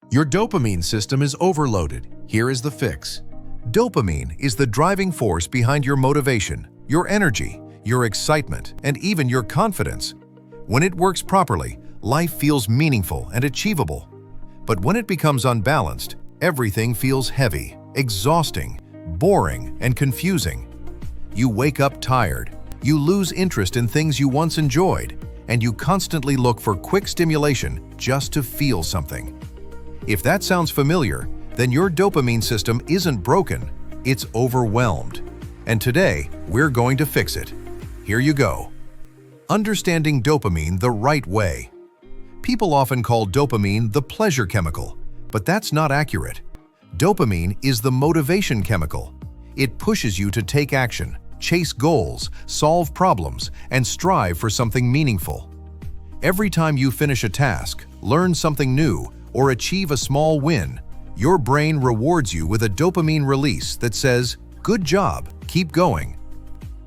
Your dopamine system is overloaded. Here is the fix. Dopamine is the driving force behind your motivation, your energy, your excitement, and even your confidence. When it works properly, life feels meaningful and achievable. But when it becomes unbalanced, everything feels heavy, exhausting, boring, and confusing. You wake up tired, you lose interest in things you once enjoyed, and you constantly look for quick stimulation just to feel something. If that sounds familiar, then your dopamine system isn't broken, it's overwhelmed. And today, we're going to fix it. Here you go. Understanding dopamine the right way. People often call dopamine the pleasure chemical, but that's not accurate. Dopamine is the motivation chemical. It pushes you to take action, chase goals, solve problems, and strive for something meaningful. Every time you finish a task, learn something new, or achieve a small win, your brain rewards you with a dopamine release that says, "Good job, keep going."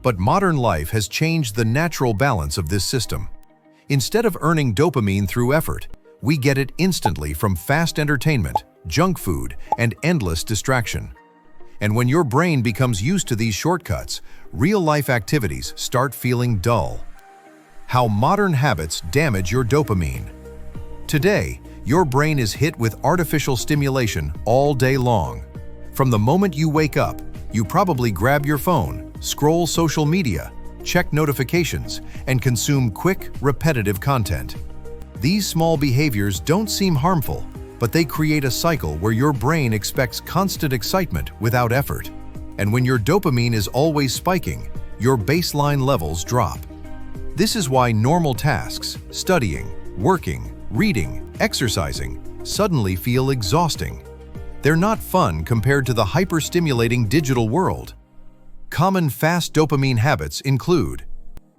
But modern life has changed the natural balance of this system. Instead of earning dopamine through effort, we get it instantly from fast entertainment, junk food, and endless distraction. And when your brain becomes used to these shortcuts, real-life activities start feeling dull. How modern habits damage your dopamine. Today, your brain is hit with artificial stimulation all day long. From the moment you wake up, you probably grab your phone, scroll social media, check notifications, and consume quick, repetitive content. These small behaviors don't seem harmful, but they create a cycle where your brain expects constant excitement without effort. And when your dopamine is always spiking, your baseline levels drop. This is why normal tasks, studying, working, reading, exercising, suddenly feel exhausting. They're not fun compared to the hyper-stimulating digital world. Common fast dopamine habits include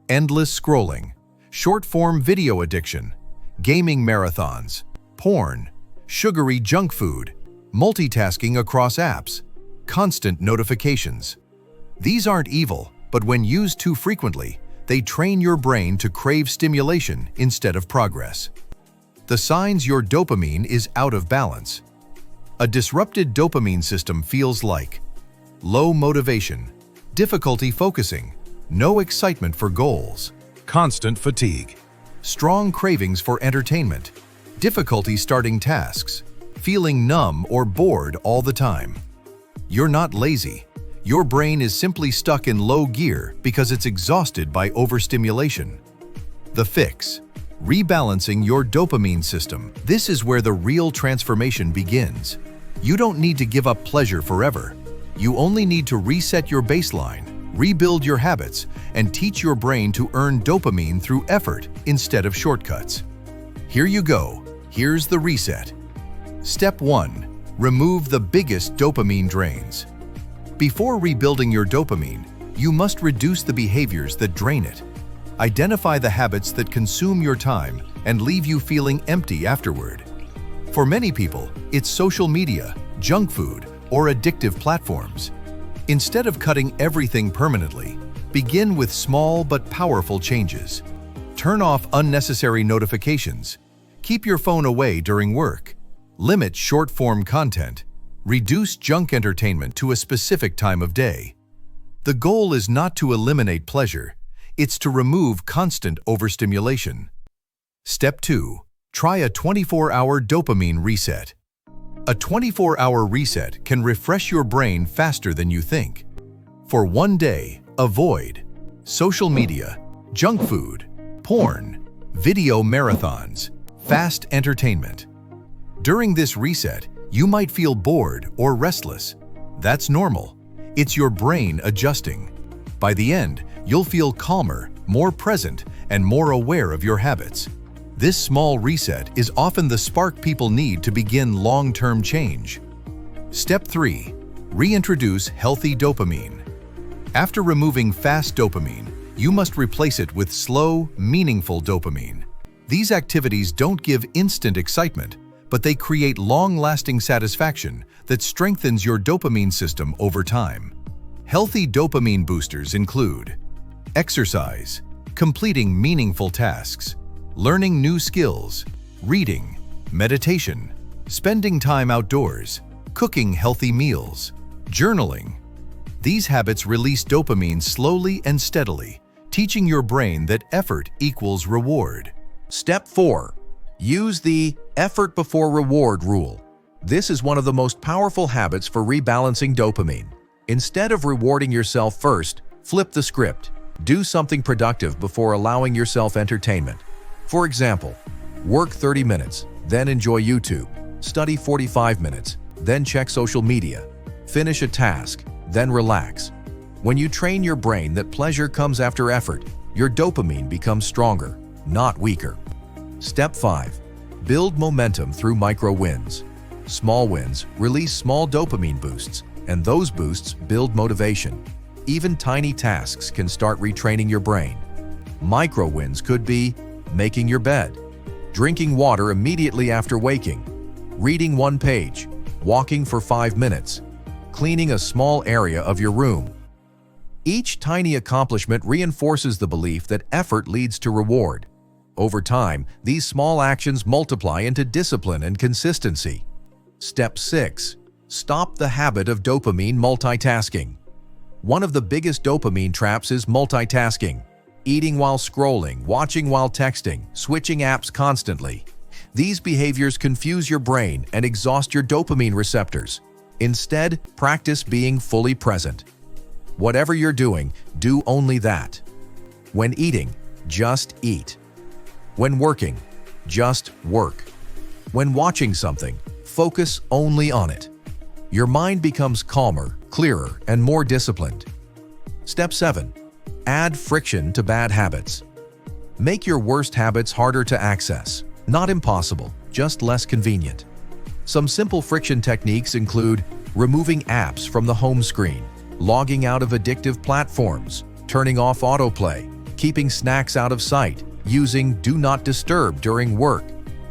endless scrolling, short-form video addiction, gaming marathons, porn, sugary junk food, multitasking across apps, constant notifications. These aren't evil, but when used too frequently, they train your brain to crave stimulation instead of progress. The signs your dopamine is out of balance. A disrupted dopamine system feels like low motivation, difficulty focusing, no excitement for goals, constant fatigue, strong cravings for entertainment, difficulty starting tasks, feeling numb or bored all the time. You're not lazy. Your brain is simply stuck in low gear because it's exhausted by overstimulation. The fix: rebalancing your dopamine system. This is where the real transformation begins. You don't need to give up pleasure forever. You only need to reset your baseline, rebuild your habits, and teach your brain to earn dopamine through effort instead of shortcuts. Here you go. Here's the reset. Step 1. Remove the biggest dopamine drains. Before rebuilding your dopamine, you must reduce the behaviors that drain it. Identify the habits that consume your time and leave you feeling empty afterward. For many people, it's social media, junk food, or addictive platforms. Instead of cutting everything permanently, begin with small but powerful changes. Turn off unnecessary notifications. Keep your phone away during work. Limit short-form content. Reduce junk entertainment to a specific time of day. The goal is not to eliminate pleasure, it's to remove constant overstimulation. Step 2. Try a 24-hour dopamine reset. A 24-hour reset can refresh your brain faster than you think. For one day, avoid social media, junk food, porn, video marathons, fast entertainment. During this reset, you might feel bored or restless. That's normal. It's your brain adjusting. By the end, you'll feel calmer, more present, and more aware of your habits. This small reset is often the spark people need to begin long-term change. Step 3. Reintroduce healthy dopamine. After removing fast dopamine, you must replace it with slow, meaningful dopamine. These activities don't give instant excitement, but they create long-lasting satisfaction that strengthens your dopamine system over time. Healthy dopamine boosters include exercise, completing meaningful tasks, learning new skills, reading, meditation, spending time outdoors, cooking healthy meals, journaling. These habits release dopamine slowly and steadily, teaching your brain that effort equals reward. Step 4. Use the effort before reward rule. This is one of the most powerful habits for rebalancing dopamine. Instead of rewarding yourself first, flip the script. Do something productive before allowing yourself entertainment. For example, work 30 minutes, then enjoy YouTube. Study 45 minutes, then check social media. Finish a task, then relax. When you train your brain that pleasure comes after effort, your dopamine becomes stronger, not weaker. Step 5. Build momentum through micro wins. Small wins release small dopamine boosts, and those boosts build motivation. Even tiny tasks can start retraining your brain. Micro wins could be making your bed, drinking water immediately after waking, reading one page, walking for 5 minutes, cleaning a small area of your room. Each tiny accomplishment reinforces the belief that effort leads to reward. Over time, these small actions multiply into discipline and consistency. Step 6. Stop the habit of dopamine multitasking. One of the biggest dopamine traps is multitasking. Eating while scrolling, watching while texting, switching apps constantly. These behaviors confuse your brain and exhaust your dopamine receptors. Instead, practice being fully present. Whatever you're doing, do only that. When eating, just eat. When working, just work. When watching something, focus only on it. Your mind becomes calmer, clearer, and more disciplined. Step 7. Add friction to bad habits. Make your worst habits harder to access. Not impossible, just less convenient. Some simple friction techniques include removing apps from the home screen, logging out of addictive platforms, turning off autoplay, keeping snacks out of sight, using Do Not Disturb during work.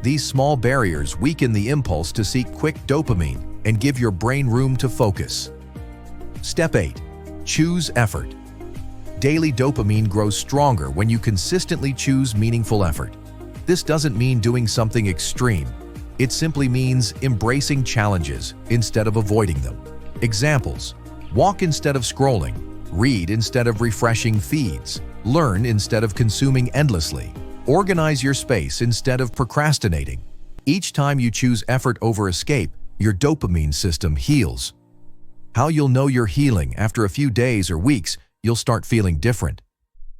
These small barriers weaken the impulse to seek quick dopamine and give your brain room to focus. Step 8. Choose effort. Daily dopamine grows stronger when you consistently choose meaningful effort. This doesn't mean doing something extreme. It simply means embracing challenges instead of avoiding them. Examples: walk instead of scrolling, read instead of refreshing feeds, learn instead of consuming endlessly, organize your space instead of procrastinating. Each time you choose effort over escape, your dopamine system heals. How you'll know you're healing: after a few days or weeks, you'll start feeling different.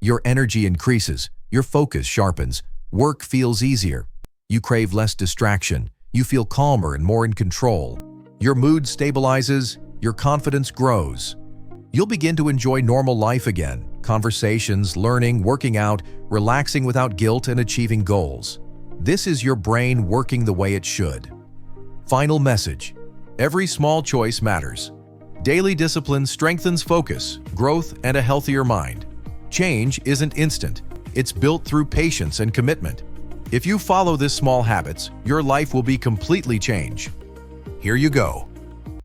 Your energy increases, your focus sharpens, work feels easier. You crave less distraction, you feel calmer and more in control. Your mood stabilizes, your confidence grows. You'll begin to enjoy normal life again: conversations, learning, working out, relaxing without guilt, and achieving goals. This is your brain working the way it should. Final message: every small choice matters. Daily discipline strengthens focus, growth, and a healthier mind. Change isn't instant. It's built through patience and commitment. If you follow these small habits, your life will be completely changed. Here you go.